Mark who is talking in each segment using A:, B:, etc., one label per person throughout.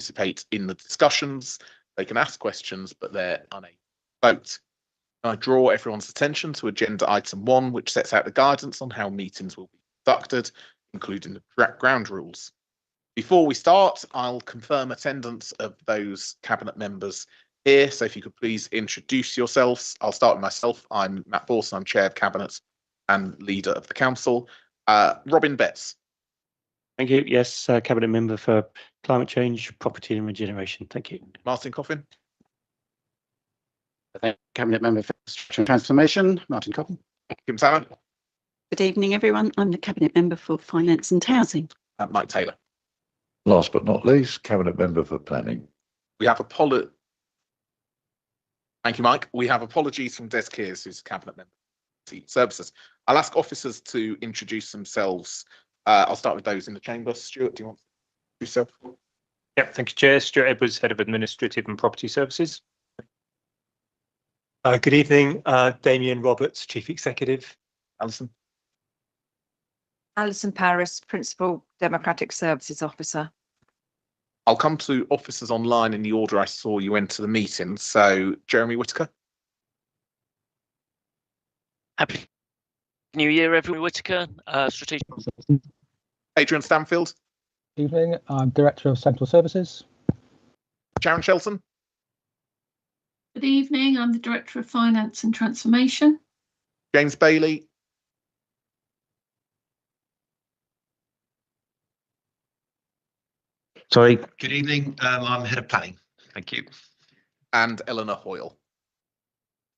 A: participate in the discussions. They can ask questions, but they're unable to vote. I draw everyone's attention to agenda item 1, which sets out the guidance on how meetings will be conducted, including the ground rules. Before we start, I'll confirm attendance of those cabinet members here. So if you could please introduce yourselves. I'll start with myself. I'm Matt Borson. I'm Chair of Cabinet and Leader of the Council. Robin Betts.
B: Thank you. Yes, Cabinet Member for Climate Change, Property and Regeneration. Thank you.
A: Martin Coffin.
C: Cabinet Member for Structure and Transformation, Martin Coffin.
A: Kim Salmon.
D: Good evening, everyone. I'm the Cabinet Member for Finance and Housing.
A: Mike Taylor.
E: Last but not least, Cabinet Member for Planning.
A: We have Thank you, Mike. We have apologies from Des Kears, who's Cabinet Member for Services. I'll ask officers to introduce themselves. I'll start with those in the chamber. Stuart, do you want to introduce yourself?
F: Yep, thank you, Chair. Stuart Edwards, Head of Administrative and Property Services.
G: Good evening, Damien Roberts, Chief Executive.
A: Alison.
H: Alison Paris, Principal Democratic Services Officer.
A: I'll come to officers online in the order I saw you enter the meeting. So, Jeremy Whitaker.
I: Happy New Year, everyone. Whitaker, Strategic.
A: Adrian Stanfield.
J: Evening, I'm Director of Central Services.
A: Sharon Shelton.
K: Good evening, I'm the Director of Finance and Transformation.
A: James Bailey.
L: Sorry. Good evening, I'm Head of Planning. Thank you.
A: And Eleanor Hoyle.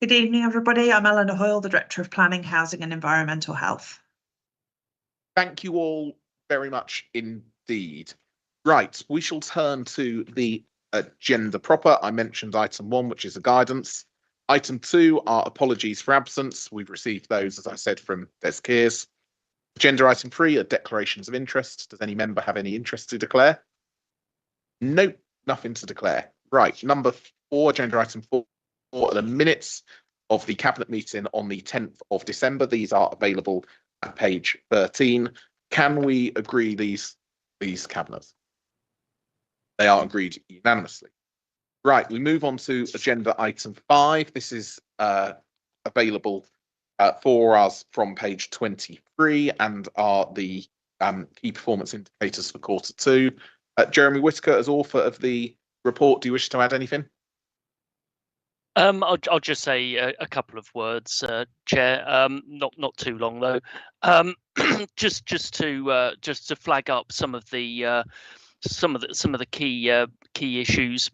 M: Good evening, everybody. I'm Eleanor Hoyle, the Director of Planning, Housing and Environmental Health.
A: Thank you all very much indeed. Right, we shall turn to the agenda proper. I mentioned item 1, which is a guidance. Item 2 are apologies for absence. We've received those, as I said, from Des Kears. Agenda item 3 are declarations of interest. Does any member have any interest to declare? Nope, nothing to declare. Right, number 4, agenda item 4 are the minutes of the Cabinet meeting on the 10th of December. These are available at page 13. Can we agree these cabinets? They are agreed unanimously. Right, we move on to agenda item 5. This is available for us from page 23 and are the key performance indicators for quarter 2. Jeremy Whitaker, as author of the report, do you wish to add anything?
I: I'll just say a couple of words, Chair. Not too long though. just to flag up some of the key issues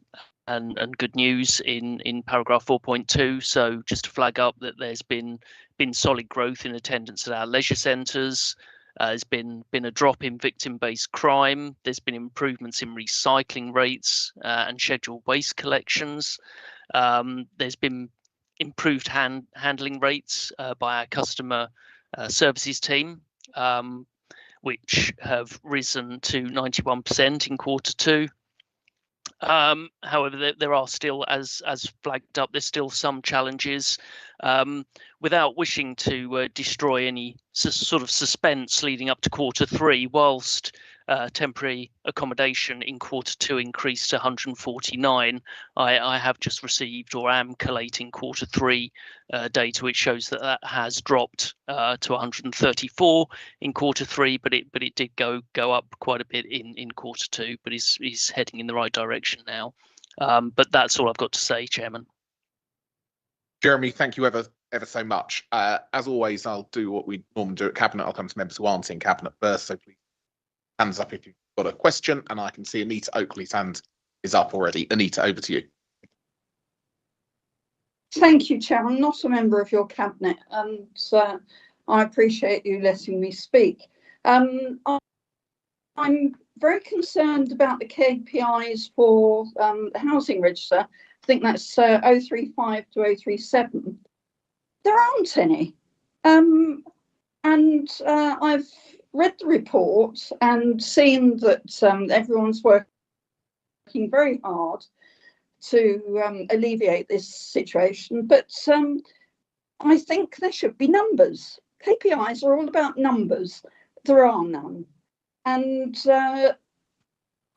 I: and good news in paragraph 4.2. So just to flag up that there's been solid growth in attendance at our leisure centres. There's been a drop in victim-based crime. There's been improvements in recycling rates and scheduled waste collections. There's been improved handling rates by our customer services team, which have risen to 91% in quarter 2. However, there are still, as flagged up, there's still some challenges. Without wishing to destroy any sort of suspense leading up to quarter 3, whilst temporary accommodation in quarter 2 increased to 149, I have just received, or am collating, quarter 3 data, which shows that has dropped to 134 in quarter 3, but it did go up quite a bit in quarter 2, but is heading in the right direction now. But that's all I've got to say, Chairman.
A: Jeremy, thank you ever so much. As always, I'll do what we normally do at Cabinet. I'll come to members who aren't in Cabinet first, so please hands up if you've got a question, and I can see Anita Oakley's hand is up already. Anita, over to you.
N: Thank you, Chair. I'm not a member of your Cabinet, and I appreciate you letting me speak. I'm very concerned about the KPIs for the housing register. I think that's 035 to 037. There aren't any. And I've read the report and seen that everyone's working very hard to alleviate this situation, but I think there should be numbers. KPIs are all about numbers. There are none. And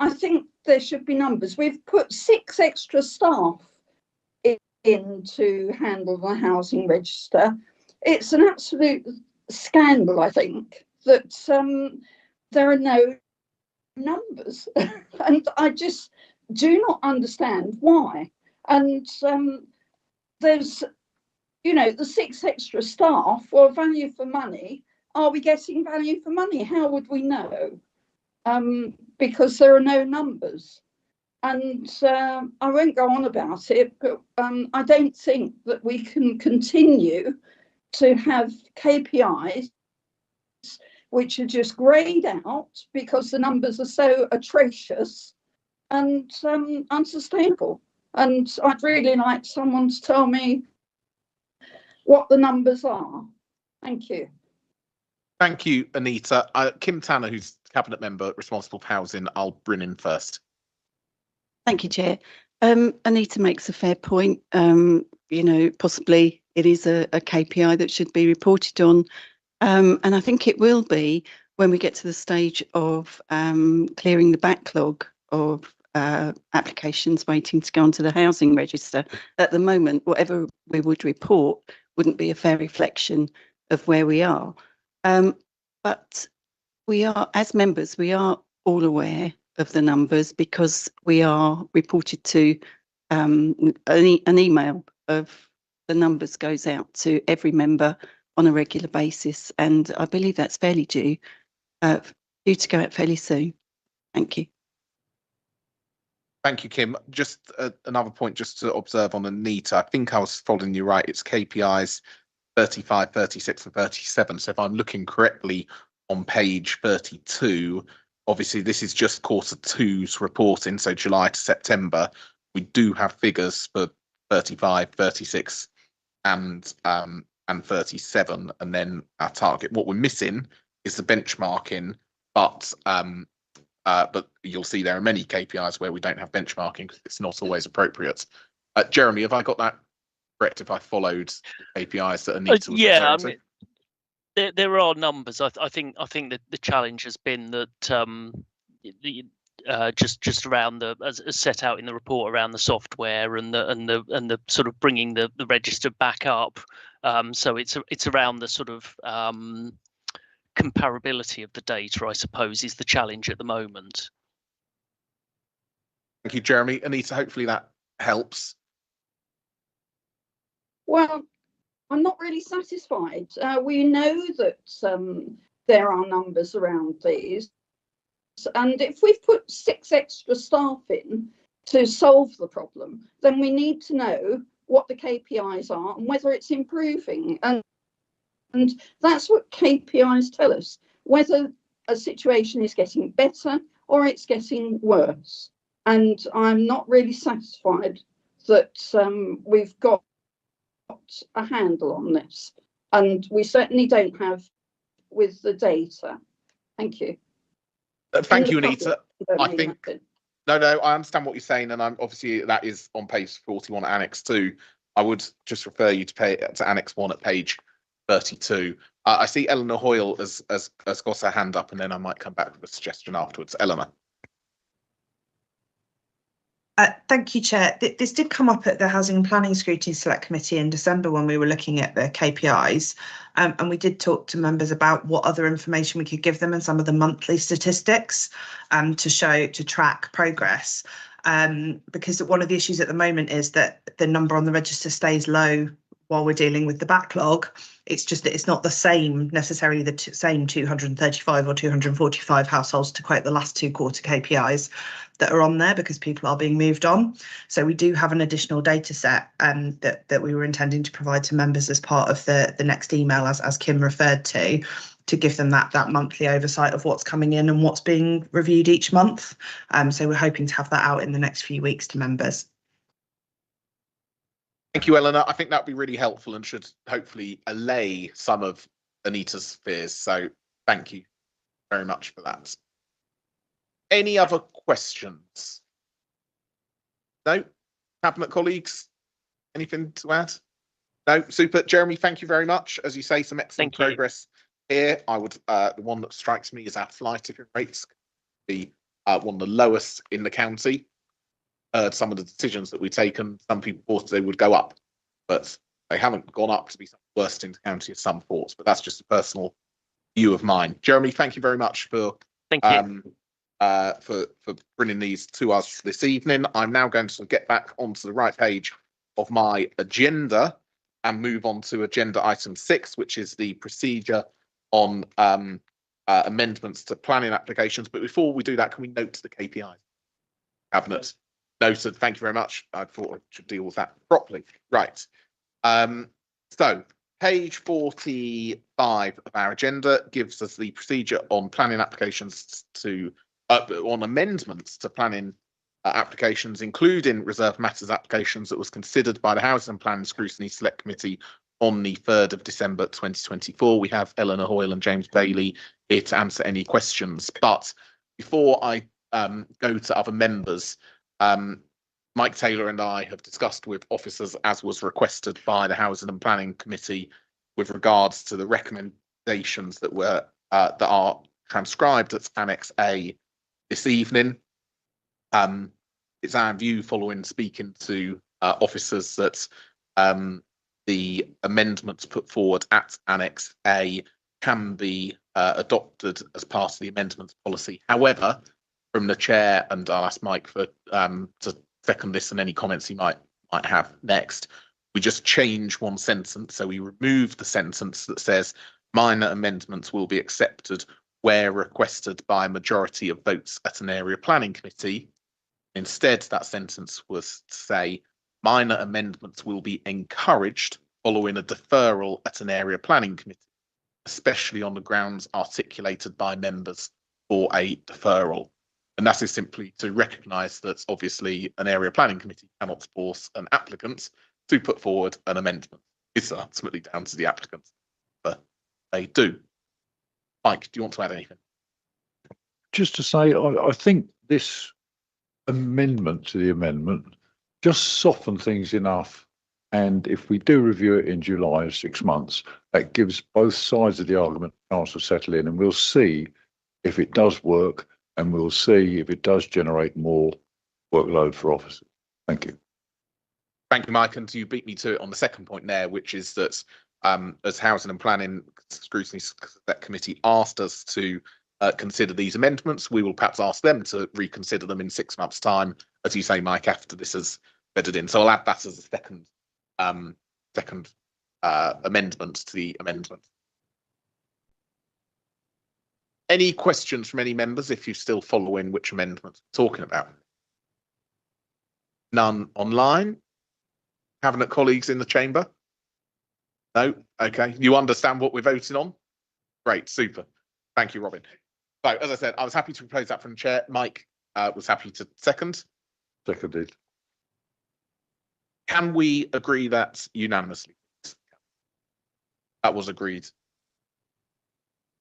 N: I think there should be numbers. We've put 6 extra staff in to handle the housing register. It's an absolute scandal, I think, that there are no numbers. And I just do not understand why. And there's, you know, the 6 extra staff, well, value for money. Are we getting value for money? How would we know? Because there are no numbers. And I won't go on about it, but I don't think that we can continue to have KPIs which are just greyed out because the numbers are so atrocious and unsustainable. And I'd really like someone to tell me what the numbers are. Thank you.
A: Thank you, Anita. Kim Tanner, who's Cabinet Member responsible for housing, I'll bring in first.
D: Thank you, Chair. Anita makes a fair point. You know, possibly it is a KPI that should be reported on. And I think it will be when we get to the stage of clearing the backlog of applications waiting to go onto the housing register. At the moment, whatever we would report wouldn't be a fair reflection of where we are. But we are, as members, we are all aware of the numbers because we are reported to an email of the numbers goes out to every member on a regular basis, and I believe that's fairly due to go out fairly soon. Thank you.
A: Thank you, Kim. Just another point just to observe on Anita. I think I was following you right. It's KPIs 35, 36 and 37. So if I'm looking correctly on page 32, obviously this is just Q2's reporting, so July to September. We do have figures for 35, 36 and 37, and then our target. What we're missing is the benchmarking, but you'll see there are many KPIs where we don't have benchmarking because it's not always appropriate. Jeremy, have I got that correct? If I followed KPIs that Anita was
I: yeah,
A: referring to?
I: There are numbers. I think that the challenge has been that just around the as set out in the report around the software and the sort of bringing the register back up. So it's around the sort of comparability of the data, I suppose, is the challenge at the moment.
A: Thank you, Jeremy. Anita, hopefully that helps.
N: Well, I'm not really satisfied. We know that there are numbers around these, and if we've put 6 extra staff in to solve the problem, then we need to know what the KPIs are and whether it's improving. And that's what KPIs tell us, whether a situation is getting better or it's getting worse. And I'm not really satisfied that we've got a handle on this, and we certainly don't have with the data. Thank you.
A: Thank you, Anita. I think no, I understand what you're saying, and I'm obviously that is on page 41, Annex 2. I would just refer you to Annex 1 at page 32. I see Eleanor Hoyle has got her hand up, and then I might come back with a suggestion afterwards. Eleanor.
M: Thank you, Chair. This did come up at the Housing and Planning Scrutiny Select Committee in December when we were looking at the KPIs, and we did talk to members about what other information we could give them and some of the monthly statistics to track progress. Because one of the issues at the moment is that the number on the register stays low while we're dealing with the backlog. It's just that it's not the same necessarily the same 235 or 245 households, to quote the last 2 quarter KPIs, that are on there because people are being moved on. So we do have an additional data set that we were intending to provide to members as part of the next email, as Kim referred to give them that monthly oversight of what's coming in and what's being reviewed each month. So we're hoping to have that out in the next few weeks to members.
A: Thank you, Eleanor. I think that'd be really helpful and should hopefully allay some of Anita's fears. So thank you very much for that. Any other questions? No? Cabinet colleagues? Anything to add? No? Super. Jeremy, thank you very much. As you say, some excellent progress here. I would the one that strikes me is our flight rates be one of the lowest in the county. Some of the decisions that we've taken, some people thought they would go up, but they haven't gone up to be some of the worst in the county as some thought. But that's just a personal view of mine. Jeremy, thank you very much for for bringing these to us this evening. I'm now going to get back onto the right page of my agenda and move on to agenda item 6, which is the procedure on amendments to planning applications. But before we do that, can we note the KPIs? Cabinet noted. Thank you very much. I thought I should deal with that properly. Right. So page 45 of our agenda gives us the procedure on planning applications to on amendments to planning applications, including reserved matters applications that was considered by the Housing and Planning Scrutiny Select Committee on the 3rd of December 2024. We have Eleanor Hoyle and James Bailey here to answer any questions. But before I go to other members, Mike Taylor and I have discussed with officers, as was requested by the Housing and Planning Committee, with regards to the recommendations that were that are transcribed as Annex A this evening. It's our view, following speaking to officers, that the amendments put forward at Annex A can be adopted as part of the amendments policy. However, from the chair, and I'll ask Mike for to second this and any comments he might have next, we just change one sentence. So we remove the sentence that says minor amendments will be accepted where requested by a majority of votes at an area planning committee. Instead, that sentence was to say minor amendments will be encouraged following a deferral at an area planning committee, especially on the grounds articulated by members for a deferral. And that is simply to recognise that obviously an area planning committee cannot force an applicant to put forward an amendment. It's ultimately down to the applicant, but they do. Mike, do you want to add anything?
E: Just to say, I think this amendment to the amendment just soften things enough. And if we do review it in July, 6 months, that gives both sides of the argument a chance to settle in, and we'll see if it does work, and we'll see if it does generate more workload for officers. Thank you.
A: Thank you, Mike. And you beat me to it on the second point there, which is that as Housing and Planning Scrutiny Select Committee asked us to consider these amendments, we will perhaps ask them to reconsider them in 6 months' time, as you say, Mike, after this is bedded in. So I'll add that as a second amendment to the amendment. Any questions from any members, if you're still following which amendments we're talking about? None online? Cabinet colleagues in the chamber? No? Okay. You understand what we're voting on? Great. Super. Thank you, Robin. So, as I said, I was happy to propose that from the chair. Mike was happy to second.
E: Seconded.
A: Can we agree that unanimously? That was agreed.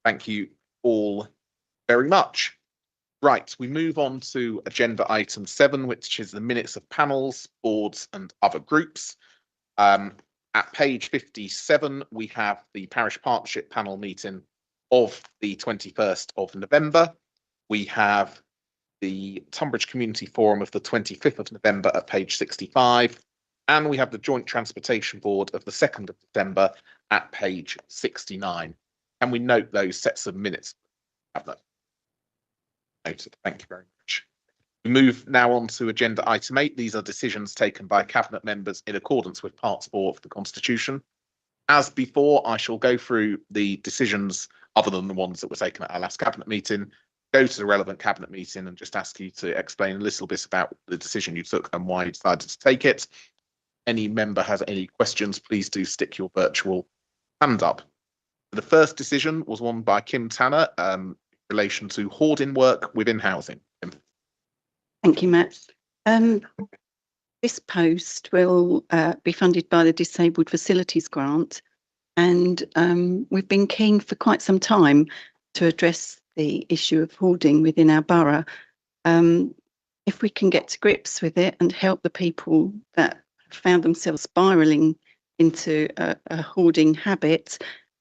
A: Thank you all very much. Right, we move on to agenda item 7, which is the minutes of panels, boards and other groups. At page 57, we have the parish partnership panel meeting of the 21st of November. We have the Tunbridge Community Forum of the 25th of November at page 65. And we have the Joint Transportation Board of the 2nd of December at page 69. Can we note those sets of minutes? Have that noted. Thank you very much. We move now on to agenda item 8. These are decisions taken by cabinet members in accordance with Part 4 of the Constitution. As before, I shall go through the decisions other than the ones that were taken at our last cabinet meeting, go to the relevant cabinet meeting and just ask you to explain a little bit about the decision you took and why you decided to take it. Any member has any questions, please do stick your virtual hand up. The first decision was one by Kim Tanner in relation to hoarding work within housing. Kim.
D: Thank you, Matt. This post will be funded by the Disabled Facilities Grant, and we've been keen for quite some time to address the issue of hoarding within our borough. If we can get to grips with it and help the people that found themselves spiralling into a hoarding habit,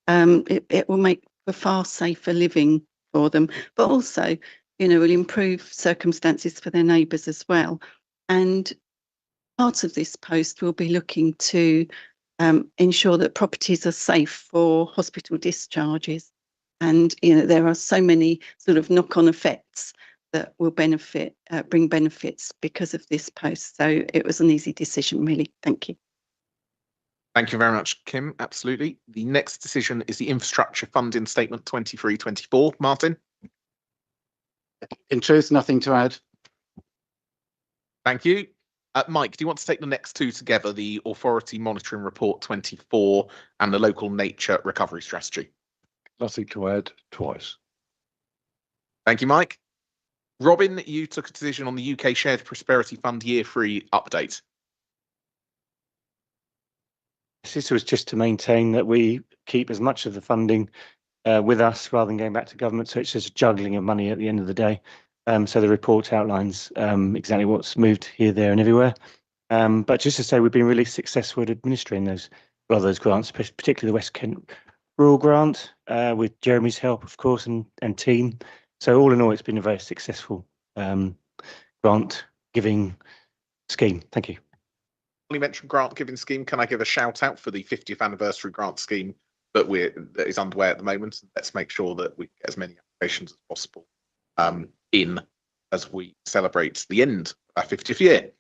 D: it will make for far safer living for them. But also, will improve circumstances for their neighbours as well. And part of this post will be looking to ensure that properties are safe for hospital discharges. And there are so many sort of knock-on effects that will bring benefits because of this post. So it was an easy decision, really. Thank you.
A: Thank you very much, Kim. Absolutely. The next decision is the infrastructure funding statement 23-24. Martin?
C: In truth, nothing to add.
A: Thank you. Mike, do you want to take the next two together, the Authority Monitoring Report 24 and the Local Nature Recovery Strategy?
E: Nothing to add, twice.
A: Thank you, Mike. Robin, you took a decision on the UK Shared Prosperity Fund Year 3 update.
B: This was just to maintain that we keep as much of the funding with us rather than going back to government. So it's just juggling of money at the end of the day. So the report outlines exactly what's moved here, there and everywhere. But just to say, we've been really successful at administering those grants, particularly the West Kent Rural Grant, with Jeremy's help, of course, and team. So all in all, it's been a very successful grant giving scheme. Thank you.
A: You mentioned grant giving scheme. Can I give a shout out for the 50th anniversary grant scheme that is underway at the moment? Let's make sure that we get as many applications as possible in as we celebrate the end of our 50th year.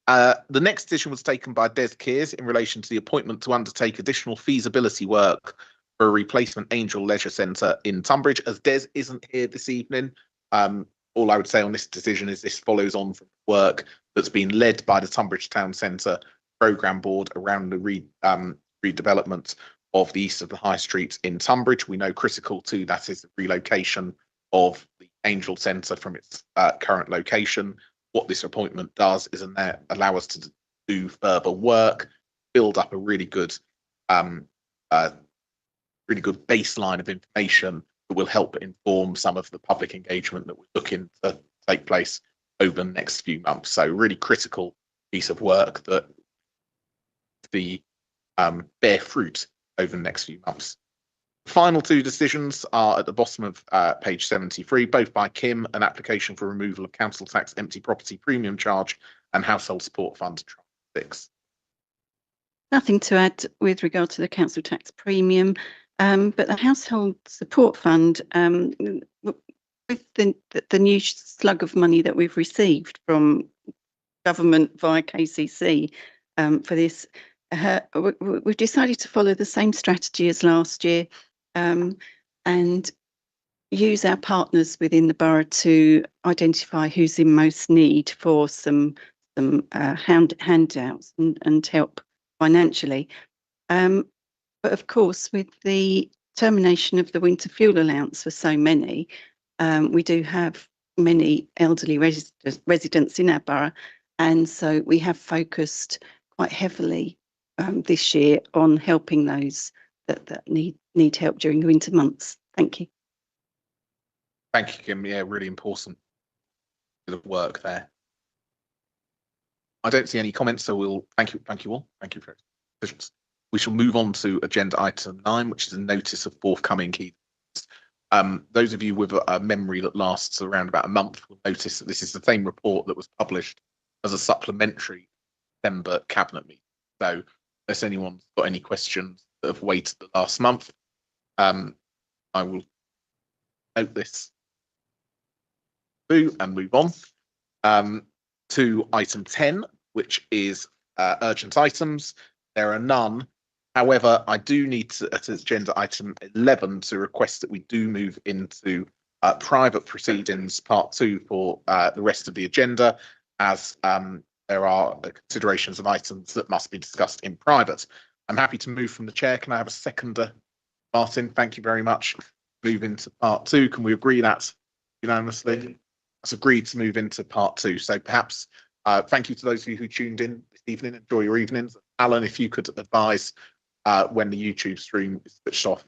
A: The next decision was taken by Des Kears in relation to the appointment to undertake additional feasibility work for a replacement Angel Leisure Centre in Tunbridge. As Des isn't here this evening, all I would say on this decision is this follows on from work that's been led by the Tunbridge Town Centre Programme Board around the redevelopment of the east of the High Street in Tunbridge. We know critical to that is the relocation of the Angel Centre from its current location. What this appointment does is allow us to do further work, build up a really good baseline of information that will help inform some of the public engagement that we're looking to take place over the next few months. So really critical piece of work that the bear fruit over the next few months. The final two decisions are at the bottom of page 73, both by Kim, an application for removal of council tax empty property premium charge and household support fund 6.
D: Nothing to add with regard to the council tax premium, but the household support fund, with the new slug of money that we've received from government via KCC for this, we've decided to follow the same strategy as last year and use our partners within the borough to identify who's in most need for some handouts and help financially. But of course, with the termination of the winter fuel allowance for so many, we do have many elderly residents in our borough, and so we have focused quite heavily this year on helping those that need help during the winter months. Thank you.
A: Thank you, Kim. Yeah, really important bit of work there. I don't see any comments, so we'll thank you all. Thank you for your decisions. We shall move on to agenda item 9, which is a notice of forthcoming key. Those of you with a memory that lasts around about a month will notice that this is the same report that was published as a supplementary December cabinet meeting. So unless anyone's got any questions that have waited the last month, I will note this and move on to item 10, which is urgent items. There are none. However, I do need to, at agenda item 11, to request that we do move into private proceedings part 2 for the rest of the agenda, as there are considerations of items that must be discussed in private. I'm happy to move from the chair. Can I have a seconder? Martin, thank you very much. Move into part 2. Can we agree that unanimously? That's agreed to move into part 2. So perhaps thank you to those of you who tuned in this evening. Enjoy your evenings. Alan, if you could advise when the YouTube stream is switched off